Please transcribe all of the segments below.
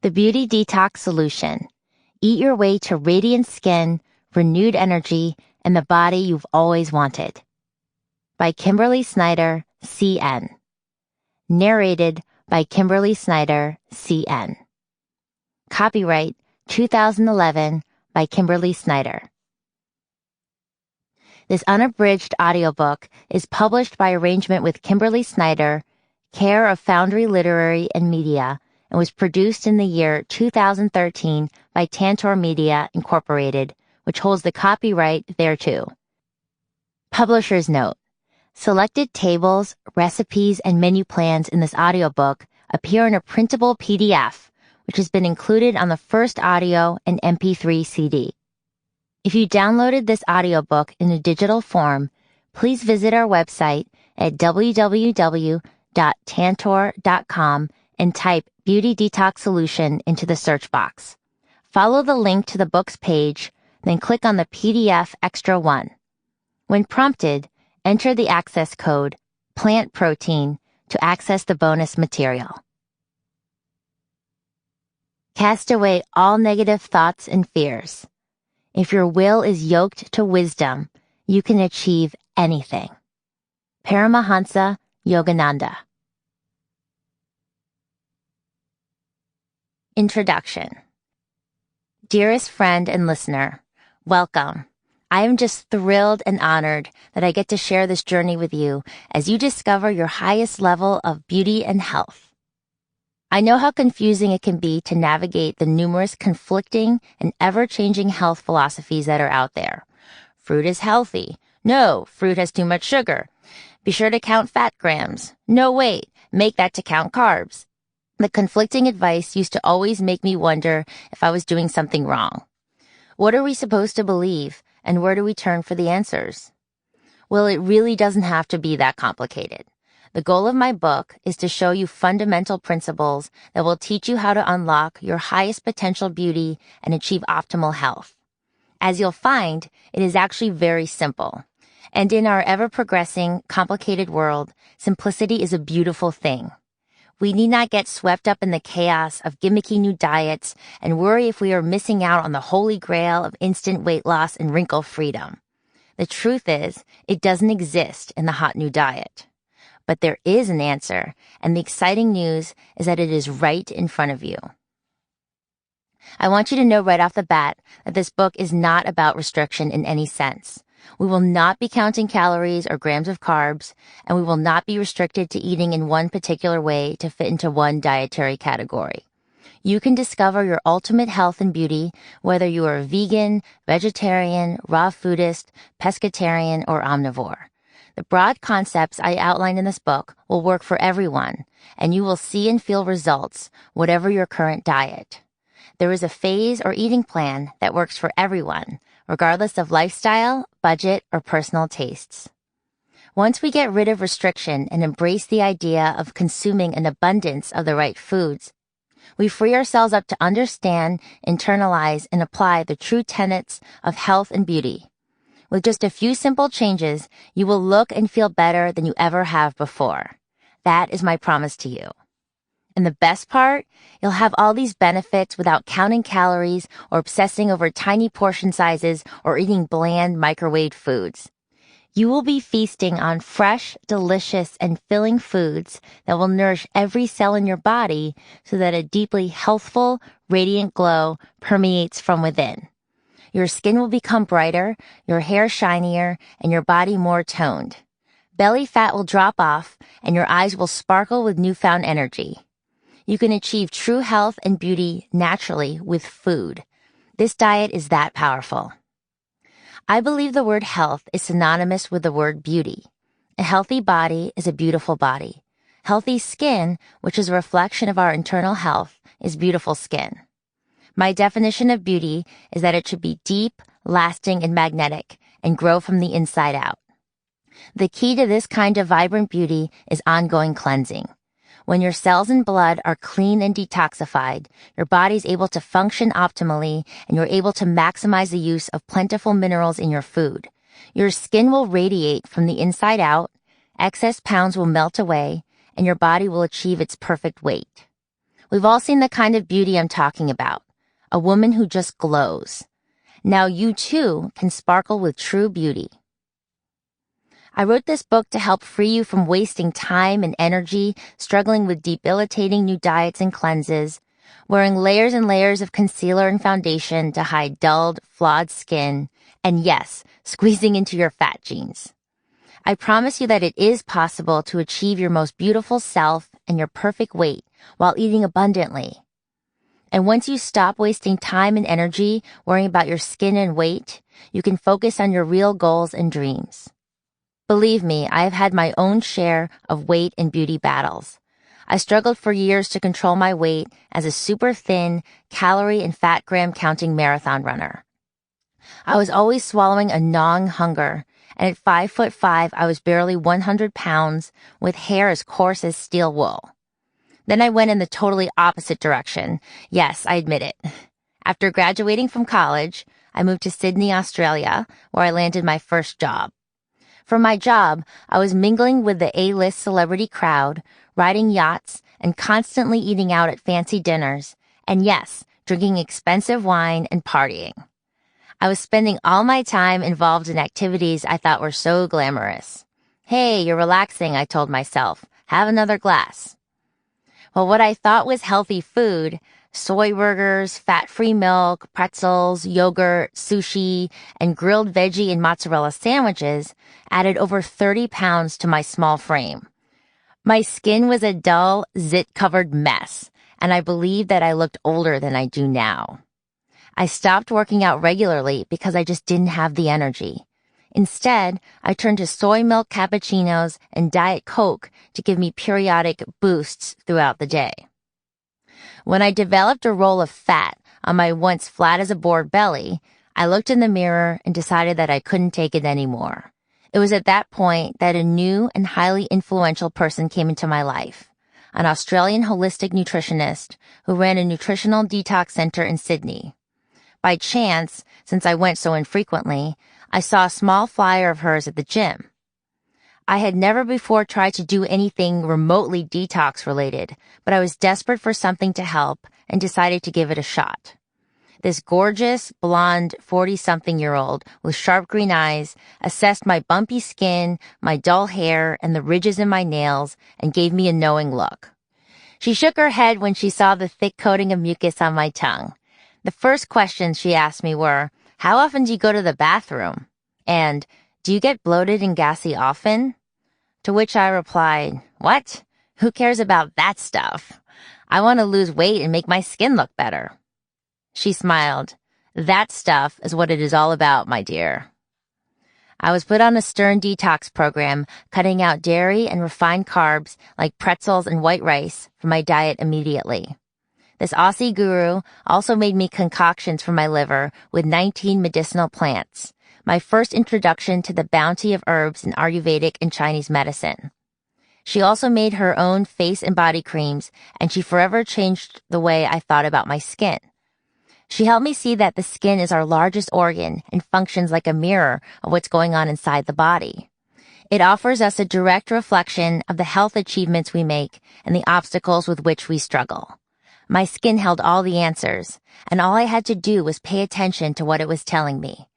The Beauty Detox Solution. Eat your way to radiant skin, renewed energy, and the body you've always wanted. By Kimberly Snyder, CN. Narrated by Kimberly Snyder, CN. Copyright 2011 by Kimberly Snyder. This unabridged audiobook is published by arrangement with Kimberly Snyder, care of Foundry Literary and Media, and was produced in the year 2013 by Tantor Media, Incorporated, which holds the copyright thereto. Publisher's note. Selected tables, recipes, and menu plans in this audiobook appear in a printable PDF, which has been included on the first audio and MP3 CD. If you downloaded this audiobook in a digital form, please visit our website at www.tantor.com and type Beauty Detox Solution into the search box. Follow the link to the book's page, then click on the PDF Extra 1. When prompted, enter the access code Plant Protein to access the bonus material. Cast away all negative thoughts and fears. If your will is yoked to wisdom, you can achieve anything. Paramahansa Yogananda. Introduction. Dearest friend and listener, welcome. I am just thrilled and honored that I get to share this journey with you as you discover your highest level of beauty and health. I know how confusing it can be to navigate the numerous conflicting and ever-changing health philosophies that are out there. Fruit is healthy. No, fruit has too much sugar. Be sure to count fat grams. No, wait, make that to count carbs. The conflicting advice used to always make me wonder if I was doing something wrong. What are we supposed to believe, and where do we turn for the answers? Well, it really doesn't have to be that complicated. The goal of my book is to show you fundamental principles that will teach you how to unlock your highest potential beauty and achieve optimal health. As you'll find, it is actually very simple. And in our ever-progressing, complicated world, simplicity is a beautiful thing. We need not get swept up in the chaos of gimmicky new diets and worry if we are missing out on the holy grail of instant weight loss and wrinkle freedom. The truth is, it doesn't exist in the hot new diet. But there is an answer, and the exciting news is that it is right in front of you. I want you to know right off the bat that this book is not about restriction in any sense. We will not be counting calories or grams of carbs, and we will not be restricted to eating in one particular way to fit into one dietary category. You can discover your ultimate health and beauty whether you are a vegan, vegetarian, raw foodist, pescatarian, or omnivore. The broad concepts I outlined in this book will work for everyone, and you will see and feel results, whatever your current diet. There is a phase or eating plan that works for everyone, regardless of lifestyle, budget, or personal tastes. Once we get rid of restriction and embrace the idea of consuming an abundance of the right foods, we free ourselves up to understand, internalize, and apply the true tenets of health and beauty. With just a few simple changes, you will look and feel better than you ever have before. That is my promise to you. And the best part, you'll have all these benefits without counting calories or obsessing over tiny portion sizes or eating bland microwaved foods. You will be feasting on fresh, delicious, and filling foods that will nourish every cell in your body so that a deeply healthful, radiant glow permeates from within. Your skin will become brighter, your hair shinier, and your body more toned. Belly fat will drop off, and your eyes will sparkle with newfound energy. You can achieve true health and beauty naturally with food. This diet is that powerful. I believe the word health is synonymous with the word beauty. A healthy body is a beautiful body. Healthy skin, which is a reflection of our internal health, is beautiful skin. My definition of beauty is that it should be deep, lasting, and magnetic, and grow from the inside out. The key to this kind of vibrant beauty is ongoing cleansing. When your cells and blood are clean and detoxified, your body's able to function optimally, and you're able to maximize the use of plentiful minerals in your food. Your skin will radiate from the inside out, excess pounds will melt away, and your body will achieve its perfect weight. We've all seen the kind of beauty I'm talking about. A woman who just glows. Now you too can sparkle with true beauty. I wrote this book to help free you from wasting time and energy struggling with debilitating new diets and cleanses, wearing layers and layers of concealer and foundation to hide dulled, flawed skin, and yes, squeezing into your fat jeans. I promise you that it is possible to achieve your most beautiful self and your perfect weight while eating abundantly. And once you stop wasting time and energy worrying about your skin and weight, you can focus on your real goals and dreams. Believe me, I have had my own share of weight and beauty battles. I struggled for years to control my weight as a super thin, calorie and fat gram counting marathon runner. I was always swallowing a gnawing hunger, and at 5'5", I was barely 100 pounds with hair as coarse as steel wool. Then I went in the totally opposite direction. Yes, I admit it. After graduating from college, I moved to Sydney, Australia, where I landed my first job. For my job, I was mingling with the A-list celebrity crowd, riding yachts, and constantly eating out at fancy dinners, and yes, drinking expensive wine and partying. I was spending all my time involved in activities I thought were so glamorous. Hey, you're relaxing, I told myself. Have another glass. Well, what I thought was healthy food, soy burgers, fat-free milk, pretzels, yogurt, sushi, and grilled veggie and mozzarella sandwiches added over 30 pounds to my small frame. My skin was a dull, zit-covered mess, and I believed that I looked older than I do now. I stopped working out regularly because I just didn't have the energy. Instead, I turned to soy milk cappuccinos and Diet Coke to give me periodic boosts throughout the day. When I developed a roll of fat on my once flat-as-a-board belly, I looked in the mirror and decided that I couldn't take it anymore. It was at that point that a new and highly influential person came into my life, an Australian holistic nutritionist who ran a nutritional detox center in Sydney. By chance, since I went so infrequently, I saw a small flyer of hers at the gym. I had never before tried to do anything remotely detox related, but I was desperate for something to help and decided to give it a shot. This gorgeous, blonde, 40-something-year-old with sharp green eyes assessed my bumpy skin, my dull hair, and the ridges in my nails and gave me a knowing look. She shook her head when she saw the thick coating of mucus on my tongue. The first questions she asked me were, how often do you go to the bathroom? And, do you get bloated and gassy often? To which I replied, what? Who cares about that stuff? I want to lose weight and make my skin look better. She smiled. That stuff is what it is all about, my dear. I was put on a stern detox program, cutting out dairy and refined carbs like pretzels and white rice from my diet immediately. This Aussie guru also made me concoctions for my liver with 19 medicinal plants, my first introduction to the bounty of herbs in Ayurvedic and Chinese medicine. She also made her own face and body creams, and she forever changed the way I thought about my skin. She helped me see that the skin is our largest organ and functions like a mirror of what's going on inside the body. It offers us a direct reflection of the health achievements we make and the obstacles with which we struggle. My skin held all the answers, and all I had to do was pay attention to what it was telling me.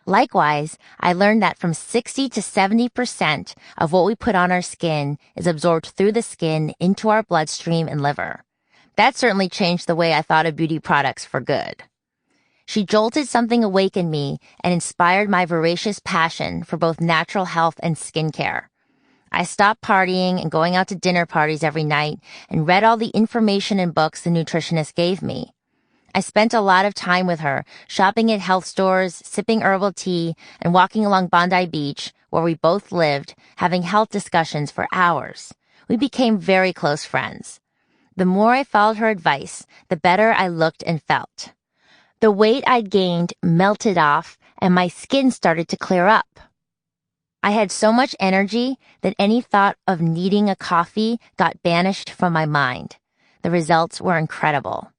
Likewise, I learned that from 60 to 70% of what we put on our skin is absorbed through the skin into our bloodstream and liver. That certainly changed the way I thought of beauty products for good. She jolted something awake in me and inspired my voracious passion for both natural health and skincare. I stopped partying and going out to dinner parties every night and read all the information and books the nutritionist gave me. I spent a lot of time with her, shopping at health stores, sipping herbal tea, and walking along Bondi Beach, where we both lived, having health discussions for hours. We became very close friends. The more I followed her advice, the better I looked and felt. The weight I'd gained melted off, and my skin started to clear up. I had so much energy that any thought of needing a coffee got banished from my mind. The results were incredible.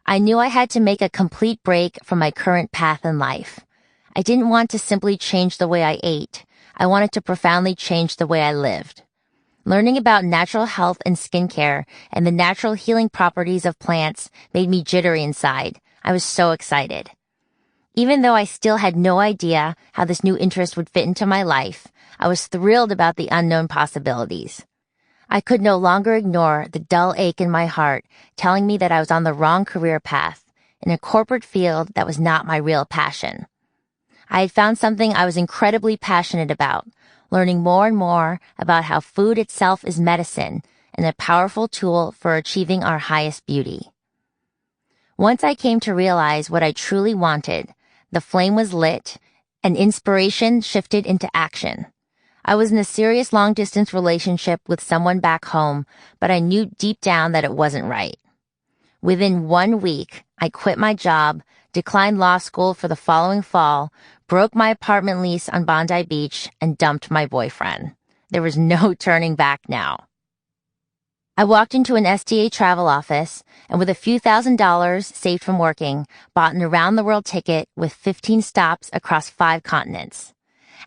I knew I had to make a complete break from my current path in life. I didn't want to simply change the way I ate. I wanted to profoundly change the way I lived. Learning about natural health and skincare and the natural healing properties of plants made me jittery inside. I was so excited. Even though I still had no idea how this new interest would fit into my life, I was thrilled about the unknown possibilities. I could no longer ignore the dull ache in my heart telling me that I was on the wrong career path in a corporate field that was not my real passion. I had found something I was incredibly passionate about, learning more and more about how food itself is medicine and a powerful tool for achieving our highest beauty. Once I came to realize what I truly wanted, the flame was lit and inspiration shifted into action. I was in a serious long-distance relationship with someone back home, but I knew deep down that it wasn't right. Within 1 week, I quit my job, declined law school for the following fall, broke my apartment lease on Bondi Beach, and dumped my boyfriend. There was no turning back now. I walked into an SDA travel office and with a few $1,000s saved from working, bought an around-the-world ticket with 15 stops across 5 continents.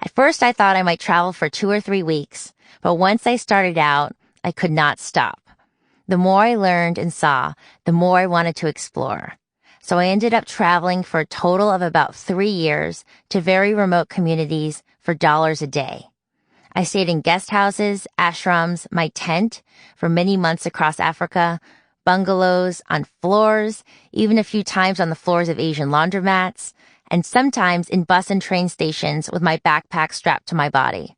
At first, I thought I might travel for 2 or 3 weeks, but once I started out, I could not stop. The more I learned and saw, the more I wanted to explore. So I ended up traveling for a total of about 3 years to very remote communities for dollars a day. I stayed in guest houses, ashrams, my tent for many months across Africa, bungalows, on floors, even a few times on the floors of Asian laundromats, and sometimes in bus and train stations with my backpack strapped to my body.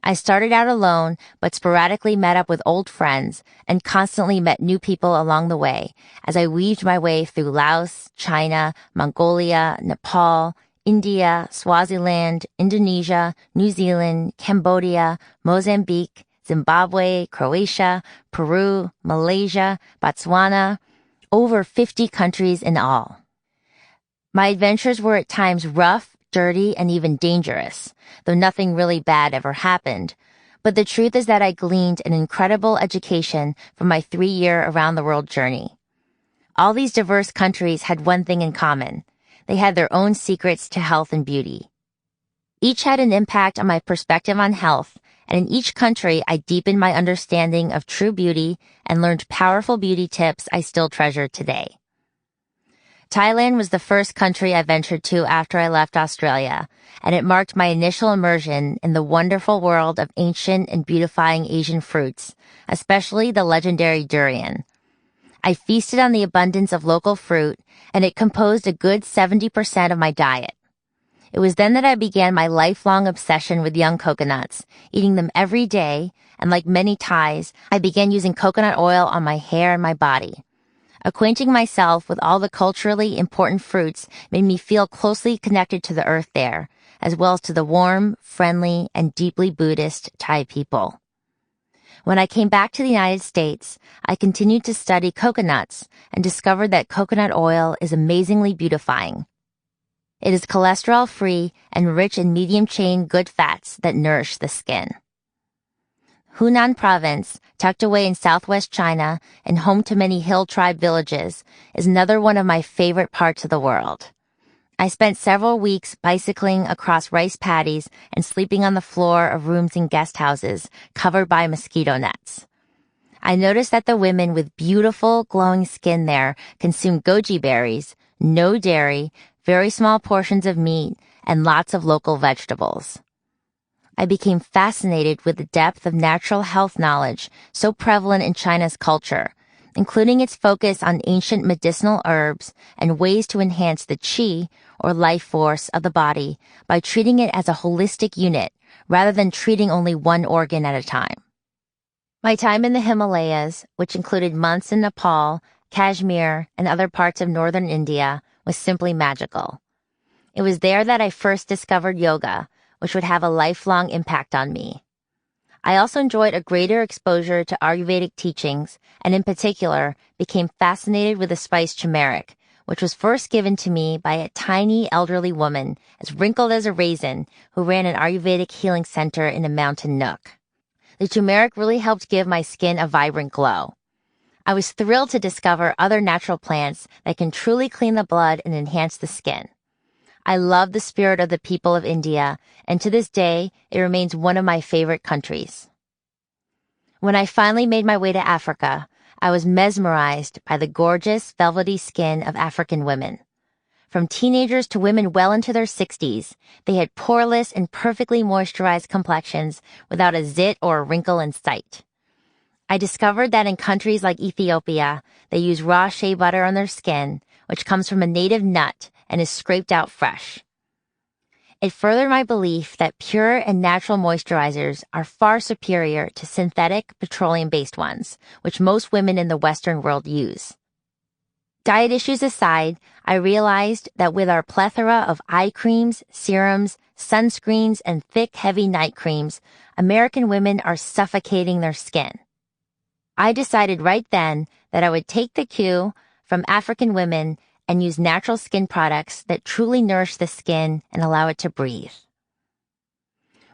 I started out alone, but sporadically met up with old friends and constantly met new people along the way as I weaved my way through Laos, China, Mongolia, Nepal, India, Swaziland, Indonesia, New Zealand, Cambodia, Mozambique, Zimbabwe, Croatia, Peru, Malaysia, Botswana, over 50 countries in all. My adventures were at times rough, dirty, and even dangerous, though nothing really bad ever happened. But the truth is that I gleaned an incredible education from my 3-year around-the-world journey. All these diverse countries had one thing in common. They had their own secrets to health and beauty. Each had an impact on my perspective on health, and in each country I deepened my understanding of true beauty and learned powerful beauty tips I still treasure today. Thailand was the first country I ventured to after I left Australia, and it marked my initial immersion in the wonderful world of ancient and beautifying Asian fruits, especially the legendary durian. I feasted on the abundance of local fruit, and it composed a good 70% of my diet. It was then that I began my lifelong obsession with young coconuts, eating them every day, and like many Thais, I began using coconut oil on my hair and my body. Acquainting myself with all the culturally important fruits made me feel closely connected to the earth there, as well as to the warm, friendly, and deeply Buddhist Thai people. When I came back to the United States, I continued to study coconuts and discovered that coconut oil is amazingly beautifying. It is cholesterol-free and rich in medium-chain good fats that nourish the skin. Hunan Province, tucked away in southwest China and home to many hill tribe villages, is another one of my favorite parts of the world. I spent several weeks bicycling across rice paddies and sleeping on the floor of rooms in guest houses covered by mosquito nets. I noticed that the women with beautiful, glowing skin there consume goji berries, no dairy, very small portions of meat, and lots of local vegetables. I became fascinated with the depth of natural health knowledge so prevalent in China's culture, including its focus on ancient medicinal herbs and ways to enhance the qi, or life force, of the body by treating it as a holistic unit rather than treating only one organ at a time. My time in the Himalayas, which included months in Nepal, Kashmir, and other parts of northern India, was simply magical. It was there that I first discovered yoga, which would have a lifelong impact on me. I also enjoyed a greater exposure to Ayurvedic teachings, and in particular, became fascinated with the spice turmeric, which was first given to me by a tiny elderly woman, as wrinkled as a raisin, who ran an Ayurvedic healing center in a mountain nook. The turmeric really helped give my skin a vibrant glow. I was thrilled to discover other natural plants that can truly clean the blood and enhance the skin. I love the spirit of the people of India, and to this day, it remains one of my favorite countries. When I finally made my way to Africa, I was mesmerized by the gorgeous, velvety skin of African women. From teenagers to women well into their 60s, they had poreless and perfectly moisturized complexions without a zit or a wrinkle in sight. I discovered that in countries like Ethiopia, they use raw shea butter on their skin, which comes from a native nut and is scraped out fresh. It furthered my belief that pure and natural moisturizers are far superior to synthetic, petroleum-based ones, which most women in the Western world use. Diet issues aside, I realized that with our plethora of eye creams, serums, sunscreens, and thick, heavy night creams, American women are suffocating their skin. I decided right then that I would take the cue from African women and use natural skin products that truly nourish the skin and allow it to breathe.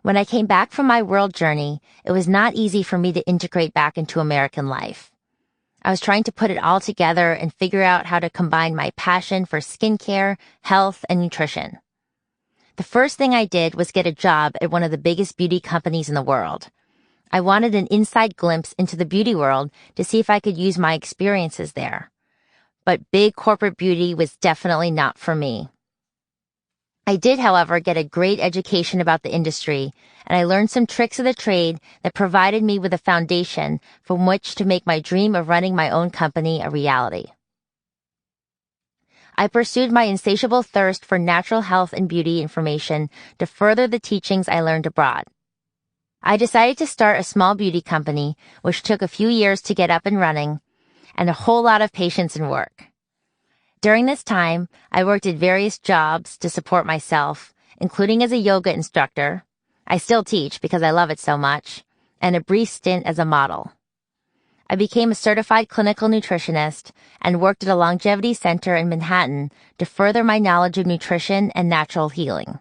When I came back from my world journey, it was not easy for me to integrate back into American life. I was trying to put it all together and figure out how to combine my passion for skincare, health, and nutrition. The first thing I did was get a job at one of the biggest beauty companies in the world. I wanted an inside glimpse into the beauty world to see if I could use my experiences there. But big corporate beauty was definitely not for me. I did, however, get a great education about the industry, and I learned some tricks of the trade that provided me with a foundation from which to make my dream of running my own company a reality. I pursued my insatiable thirst for natural health and beauty information to further the teachings I learned abroad. I decided to start a small beauty company, which took a few years to get up and running, and a whole lot of patience and work. During this time, I worked at various jobs to support myself, including as a yoga instructor. I still teach because I love it so much, and a brief stint as a model. I became a certified clinical nutritionist and worked at a longevity center in Manhattan to further my knowledge of nutrition and natural healing.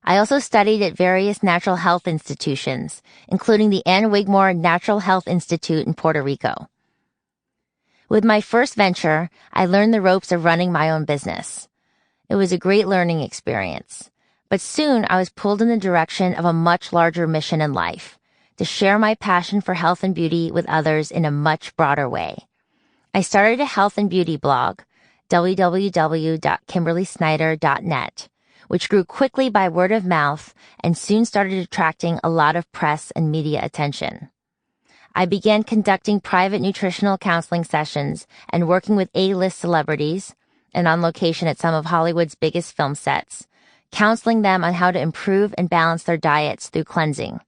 I also studied at various natural health institutions, including the Ann Wigmore Natural Health Institute in Puerto Rico. With my first venture, I learned the ropes of running my own business. It was a great learning experience, but soon I was pulled in the direction of a much larger mission in life, to share my passion for health and beauty with others in a much broader way. I started a health and beauty blog, www.kimberlysnyder.net, which grew quickly by word of mouth and soon started attracting a lot of press and media attention. I began conducting private nutritional counseling sessions and working with A-list celebrities and on location at some of Hollywood's biggest film sets, counseling them on how to improve and balance their diets through cleansing.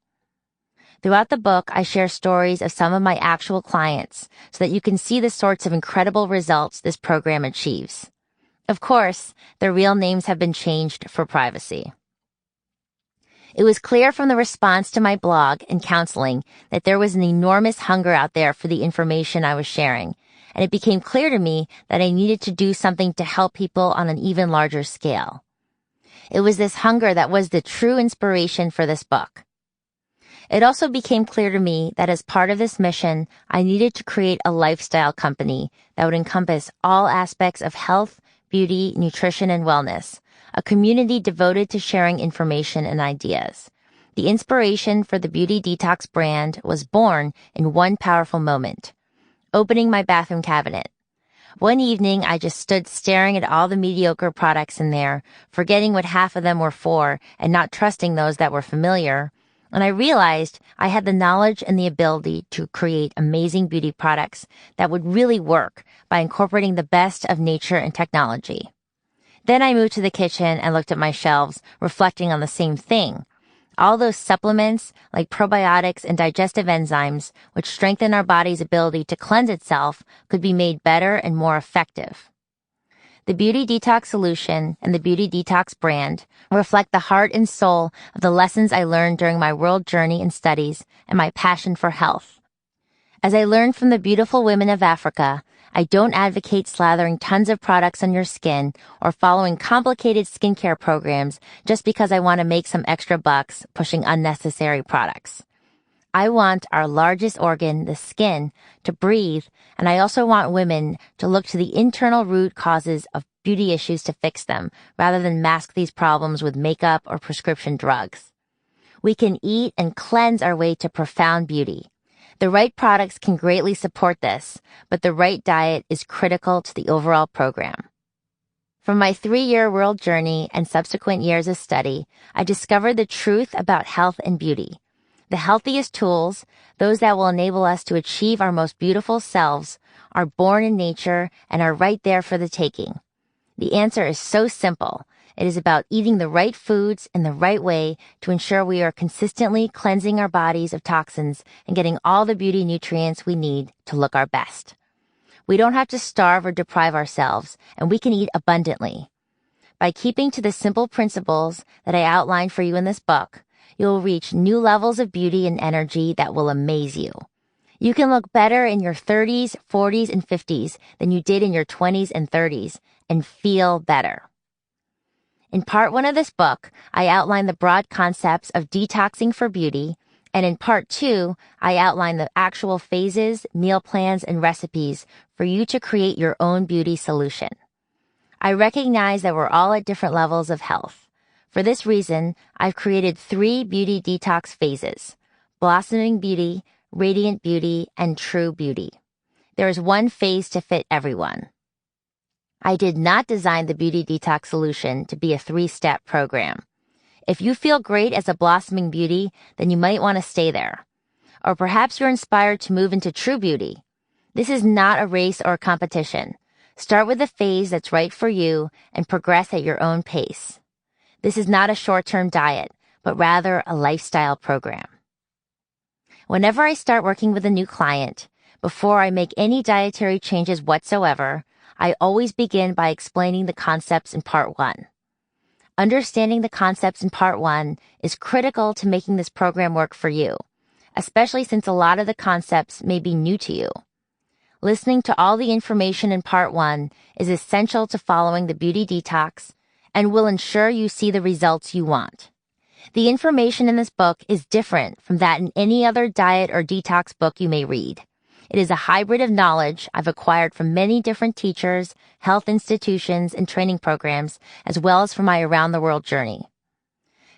Throughout the book, I share stories of some of my actual clients so that you can see the sorts of incredible results this program achieves. Of course, their real names have been changed for privacy. It was clear from the response to my blog and counseling that there was an enormous hunger out there for the information I was sharing, and it became clear to me that I needed to do something to help people on an even larger scale. It was this hunger that was the true inspiration for this book. It also became clear to me that as part of this mission, I needed to create a lifestyle company that would encompass all aspects of health, beauty, nutrition, and wellness, a community devoted to sharing information and ideas. The inspiration for the Beauty Detox brand was born in one powerful moment, opening my bathroom cabinet. One evening, I just stood staring at all the mediocre products in there, forgetting what half of them were for and not trusting those that were familiar. And I realized I had the knowledge and the ability to create amazing beauty products that would really work by incorporating the best of nature and technology. Then I moved to the kitchen and looked at my shelves, reflecting on the same thing. All those supplements, like probiotics and digestive enzymes, which strengthen our body's ability to cleanse itself, could be made better and more effective. The Beauty Detox solution and the Beauty Detox brand reflect the heart and soul of the lessons I learned during my world journey and studies and my passion for health. As I learned from the beautiful women of Africa, I don't advocate slathering tons of products on your skin or following complicated skincare programs just because I want to make some extra bucks pushing unnecessary products. I want our largest organ, the skin, to breathe, and I also want women to look to the internal root causes of beauty issues to fix them, rather than mask these problems with makeup or prescription drugs. We can eat and cleanse our way to profound beauty. The right products can greatly support this, but the right diet is critical to the overall program. From my 3-year world journey and subsequent years of study, I discovered the truth about health and beauty. The healthiest tools, those that will enable us to achieve our most beautiful selves, are born in nature and are right there for the taking. The answer is so simple. It is about eating the right foods in the right way to ensure we are consistently cleansing our bodies of toxins and getting all the beauty nutrients we need to look our best. We don't have to starve or deprive ourselves, and we can eat abundantly. By keeping to the simple principles that I outlined for you in this book, you'll reach new levels of beauty and energy that will amaze you. You can look better in your 30s, 40s, and 50s than you did in your 20s and 30s and feel better. In part 1 of this book, I outline the broad concepts of detoxing for beauty, and in part 2, I outline the actual phases, meal plans, and recipes for you to create your own beauty solution. I recognize that we're all at different levels of health. For this reason, I've created 3 beauty detox phases: blossoming beauty, radiant beauty, and true beauty. There is one phase to fit everyone. I did not design the beauty detox solution to be a 3-step program. If you feel great as a blossoming beauty, then you might want to stay there. Or perhaps you're inspired to move into true beauty. This is not a race or a competition. Start with the phase that's right for you and progress at your own pace. This is not a short-term diet, but rather a lifestyle program. Whenever I start working with a new client, before I make any dietary changes whatsoever, I always begin by explaining the concepts in part 1. Understanding the concepts in part 1 is critical to making this program work for you, especially since a lot of the concepts may be new to you. Listening to all the information in part 1 is essential to following the beauty detox and will ensure you see the results you want. The information in this book is different from that in any other diet or detox book you may read. It is a hybrid of knowledge I've acquired from many different teachers, health institutions, and training programs, as well as from my around-the-world journey.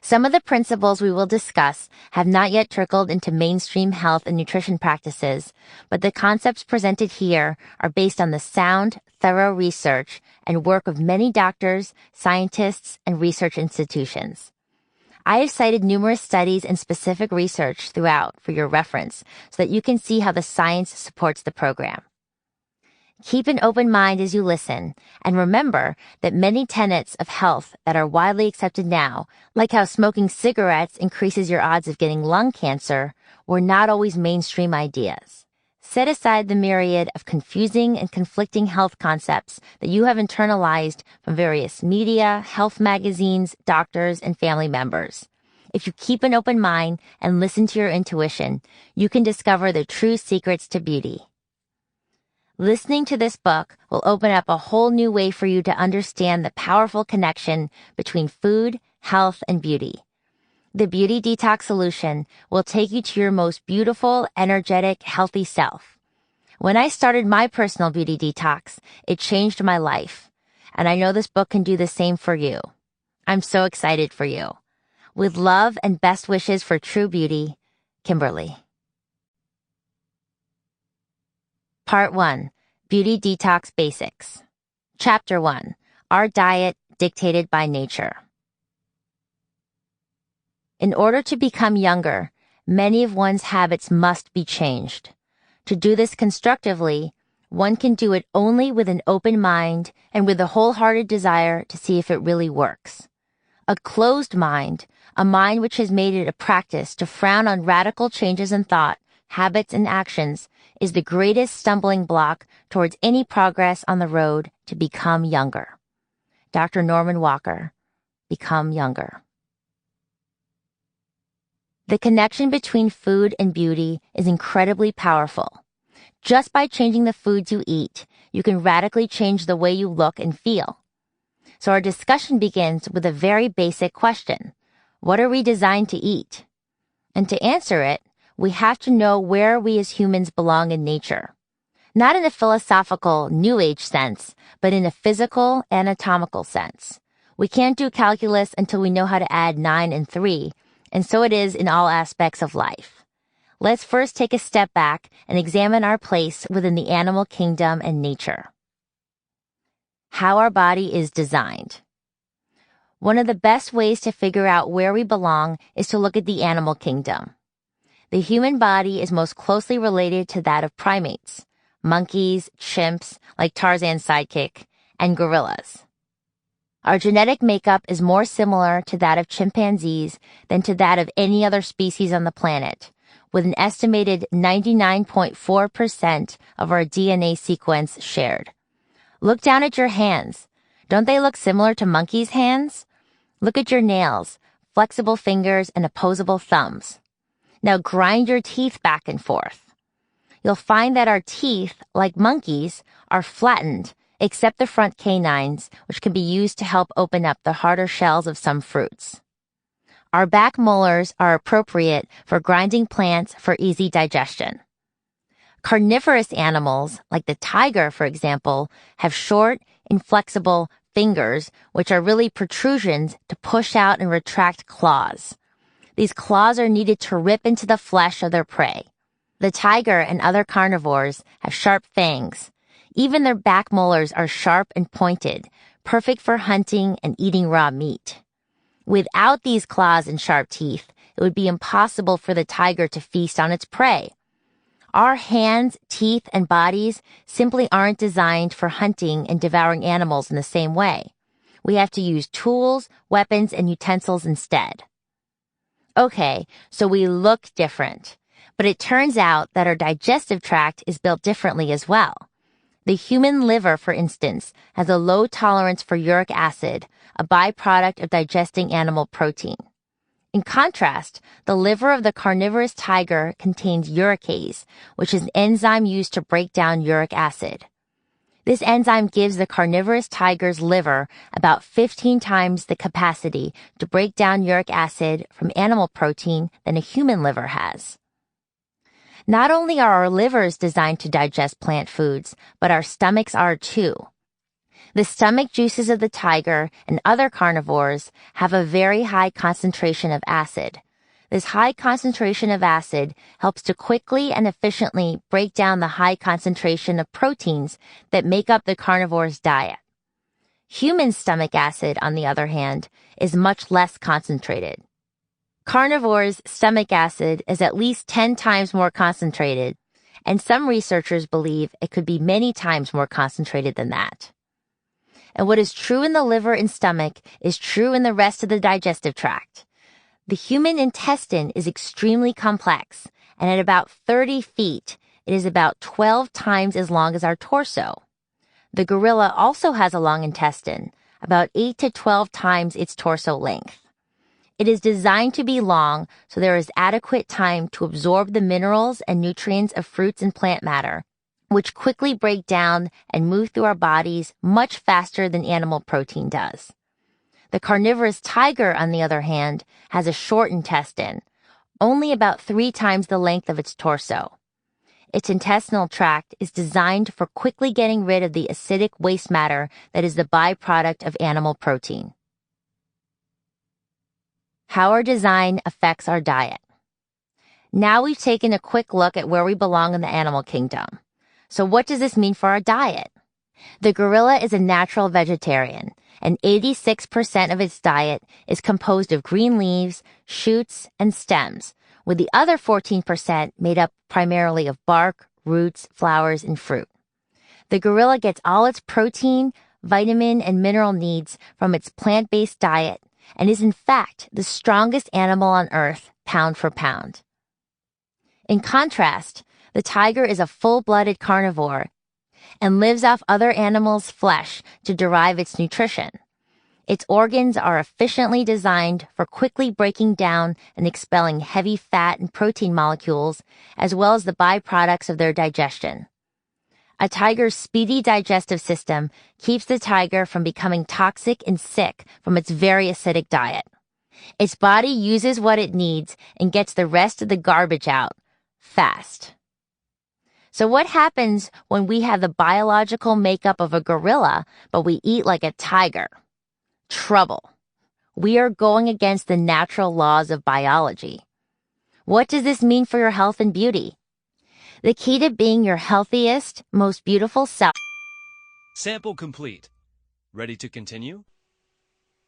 Some of the principles we will discuss have not yet trickled into mainstream health and nutrition practices, but the concepts presented here are based on the sound, thorough research and work of many doctors, scientists, and research institutions. I have cited numerous studies and specific research throughout for your reference so that you can see how the science supports the program. Keep an open mind as you listen, and remember that many tenets of health that are widely accepted now, like how smoking cigarettes increases your odds of getting lung cancer, were not always mainstream ideas. Set aside the myriad of confusing and conflicting health concepts that you have internalized from various media, health magazines, doctors, and family members. If you keep an open mind and listen to your intuition, you can discover the true secrets to beauty. Listening to this book will open up a whole new way for you to understand the powerful connection between food, health, and beauty. The Beauty Detox Solution will take you to your most beautiful, energetic, healthy self. When I started my personal beauty detox, it changed my life. And I know this book can do the same for you. I'm so excited for you. With love and best wishes for true beauty, Kimberly. Part 1. Beauty Detox Basics. Chapter 1. Our Diet Dictated by Nature. In order to become younger, many of one's habits must be changed. To do this constructively, one can do it only with an open mind and with a wholehearted desire to see if it really works. A closed mind, a mind which has made it a practice to frown on radical changes in thought, habits, and actions, is the greatest stumbling block towards any progress on the road to become younger. Dr. Norman Walker, Become Younger. The connection between food and beauty is incredibly powerful. Just by changing the foods you eat, you can radically change the way you look and feel. So our discussion begins with a very basic question. What are we designed to eat? And to answer it, we have to know where we as humans belong in nature. Not in a philosophical, New Age sense, but in a physical, anatomical sense. We can't do calculus until we know how to add 9 and 3, and so it is in all aspects of life. let's first take a step back and examine our place within the animal kingdom and nature. How our body is designed. One of the best ways to figure out where we belong is to look at the animal kingdom. The human body is most closely related to that of primates, monkeys, chimps, like Tarzan's sidekick, and gorillas. Our genetic makeup is more similar to that of chimpanzees than to that of any other species on the planet, with an estimated 99.4% of our DNA sequence shared. Look down at your hands. Don't they look similar to monkeys' hands? Look at your nails, flexible fingers, and opposable thumbs. Now grind your teeth back and forth. You'll find that our teeth, like monkeys, are flattened, except the front canines, which can be used to help open up the harder shells of some fruits. Our back molars are appropriate for grinding plants for easy digestion. Carnivorous animals, like the tiger, for example, have short, inflexible fingers, which are really protrusions to push out and retract claws. These claws are needed to rip into the flesh of their prey. The tiger and other carnivores have sharp fangs. Even their back molars are sharp and pointed, perfect for hunting and eating raw meat. Without these claws and sharp teeth, it would be impossible for the tiger to feast on its prey. Our hands, teeth, and bodies simply aren't designed for hunting and devouring animals in the same way. We have to use tools, weapons, and utensils instead. Okay, so we look different, but it turns out that our digestive tract is built differently as well. The human liver, for instance, has a low tolerance for uric acid, a byproduct of digesting animal protein. In contrast, the liver of the carnivorous tiger contains uricase, which is an enzyme used to break down uric acid. This enzyme gives the carnivorous tiger's liver about 15 times the capacity to break down uric acid from animal protein than a human liver has. Not only are our livers designed to digest plant foods, but our stomachs are too. The stomach juices of the tiger and other carnivores have a very high concentration of acid. This high concentration of acid helps to quickly and efficiently break down the high concentration of proteins that make up the carnivore's diet. Human stomach acid, on the other hand, is much less concentrated. Carnivores' stomach acid is at least 10 times more concentrated, and some researchers believe it could be many times more concentrated than that. And what is true in the liver and stomach is true in the rest of the digestive tract. The human intestine is extremely complex, and at about 30 feet, it is about 12 times as long as our torso. The gorilla also has a long intestine, about 8 to 12 times its torso length. It is designed to be long so there is adequate time to absorb the minerals and nutrients of fruits and plant matter, which quickly break down and move through our bodies much faster than animal protein does. The carnivorous tiger, on the other hand, has a short intestine, only about 3 times the length of its torso. Its intestinal tract is designed for quickly getting rid of the acidic waste matter that is the byproduct of animal protein. How our design affects our diet. Now we've taken a quick look at where we belong in the animal kingdom. So what does this mean for our diet? The gorilla is a natural vegetarian, and 86% of its diet is composed of green leaves, shoots, and stems, with the other 14% made up primarily of bark, roots, flowers, and fruit. The gorilla gets all its protein, vitamin, and mineral needs from its plant-based diet and is in fact the strongest animal on Earth, pound for pound. In contrast, the tiger is a full-blooded carnivore and lives off other animals' flesh to derive its nutrition. Its organs are efficiently designed for quickly breaking down and expelling heavy fat and protein molecules, as well as the byproducts of their digestion. A tiger's speedy digestive system keeps the tiger from becoming toxic and sick from its very acidic diet. Its body uses what it needs and gets the rest of the garbage out fast. So what happens when we have the biological makeup of a gorilla, but we eat like a tiger? Trouble. We are going against the natural laws of biology. What does this mean for your health and beauty? The key to being your healthiest, most beautiful self. Sample complete. Ready to continue?